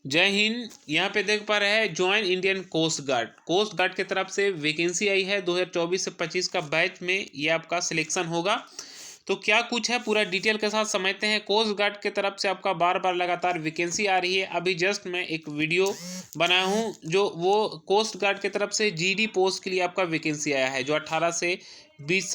जय हिंद। यहाँ पे देख पा रहे हैं join Indian coast guard. Coast guard की तरफ से वैकेंसी आई है 2024 से 25 का बैच में ये आपका सिलेक्शन होगा। तो क्या कुछ है पूरा डिटेल के साथ समझते हैं। कोस्ट गार्ड की तरफ से आपका बार बार लगातार वैकेंसी आ रही है। अभी जस्ट मैं एक वीडियो बनाया हूँ जो वो कोस्ट गार्ड की तरफ से जीडी पोस्ट के लिए आपका वैकेंसी आया है, जो 18 से 22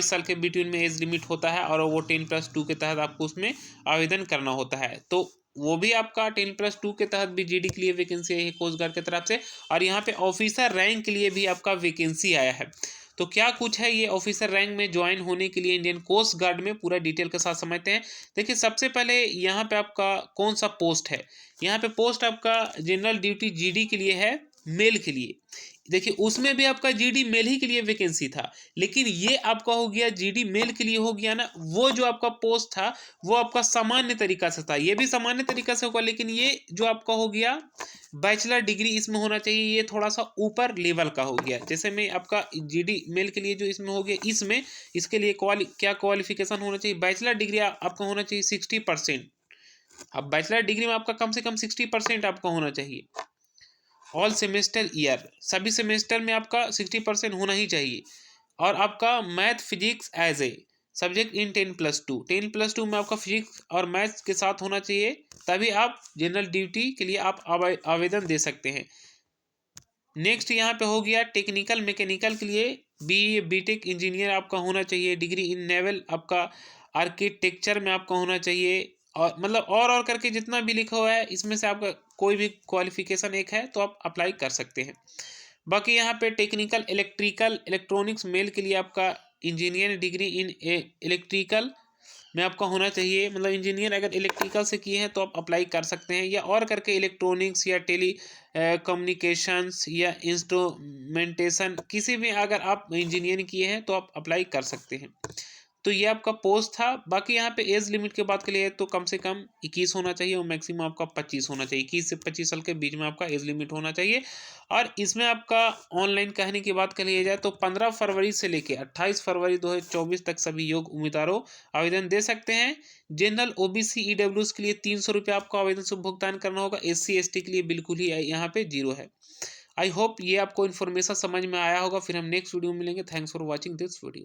साल के बिटवीन में एज लिमिट होता है और वो 10+2 के तहत आपको उसमें आवेदन करना होता है। तो वो भी आपका 10+2 के तहत भी जीडी के लिए वैकेंसी आई है कोस्ट गार्ड की तरफ से। और यहाँ पे ऑफिसर रैंक के लिए भी आपका वैकेंसी आया है। तो क्या कुछ है ये ऑफिसर रैंक में ज्वाइन होने के लिए इंडियन कोस्ट गार्ड में, पूरा डिटेल के साथ समझते हैं। देखिए सबसे पहले यहाँ पे आपका कौन सा पोस्ट है। यहाँ पे पोस्ट आपका जनरल ड्यूटी जीडी के लिए है, मेल के लिए। देखिए उसमें भी आपका जीडी मेल ही के लिए वैकेंसी था, लेकिन ये आपका हो गया जीडी मेल के लिए हो गया ना। वो जो आपका पोस्ट था वो आपका सामान्य तरीका से था, ये भी सामान्य तरीका से होगा, लेकिन ये जो आपका हो गया बैचलर डिग्री इसमें होना चाहिए, ये थोड़ा सा ऊपर लेवल का हो गया। जैसे में आपका जीडी मेल के लिए जो इसमें हो गया, इसमें इसके लिए क्या क्वालिफिकेशन होना चाहिए, बैचलर डिग्री आपका होना चाहिए 60%। अब बैचलर डिग्री में आपका कम से कम 60% आपका होना चाहिए। ऑल सेमेस्टर ईयर, सभी सेमेस्टर में आपका 60% होना ही चाहिए। और आपका math physics as a subject in 10+2 में आपका फिजिक्स और मैथ्स के साथ होना चाहिए, तभी आप जनरल ड्यूटी के लिए आप आवेदन दे सकते हैं। नेक्स्ट यहाँ पे हो गया टेक्निकल मैकेनिकल के लिए बीए बीटेक इंजीनियर आपका होना चाहिए। डिग्री इन नेवल आपका आर्किटेक्चर में आपका होना चाहिए। और मतलब और करके जितना भी लिखा हुआ है इसमें से आपका कोई भी क्वालिफिकेशन एक है तो आप अप्लाई कर सकते हैं। बाकी यहाँ पे टेक्निकल इलेक्ट्रिकल इलेक्ट्रॉनिक्स मेल के लिए आपका इंजीनियर डिग्री इन इलेक्ट्रिकल में आपका होना चाहिए। मतलब इंजीनियर अगर इलेक्ट्रिकल से किए हैं तो आप अप्लाई कर सकते हैं, या और करके इलेक्ट्रॉनिक्स या टेली कम्युनिकेशंस या इंस्ट्रूमेंटेशन किसी भी अगर आप इंजीनियरिंग किए हैं तो आप अप्लाई कर सकते हैं। तो ये आपका पोस्ट था। बाकी यहाँ पे एज लिमिट की बात करिए तो कम से कम 21 होना चाहिए और मैक्सिमम आपका 25 होना चाहिए। 21 से 25 साल के बीच में आपका एज लिमिट होना चाहिए। और इसमें आपका ऑनलाइन कहने की बात करिए जाए तो 15 फरवरी से लेकर 28 फरवरी 2024 तक सभी योग्य उम्मीदवारों आवेदन दे सकते हैं। जनरल ओबीसी ईडब्ल्यूएस के लिए 300 रुपये आपको आवेदन शुल्क भुगतान करना होगा। SC ST के लिए बिल्कुल ही यहाँ पे 0 है। आई होप ये आपको इन्फॉर्मेशन समझ में आया होगा। फिर हम नेक्स्ट वीडियो में मिलेंगे। Thanks for watching this video.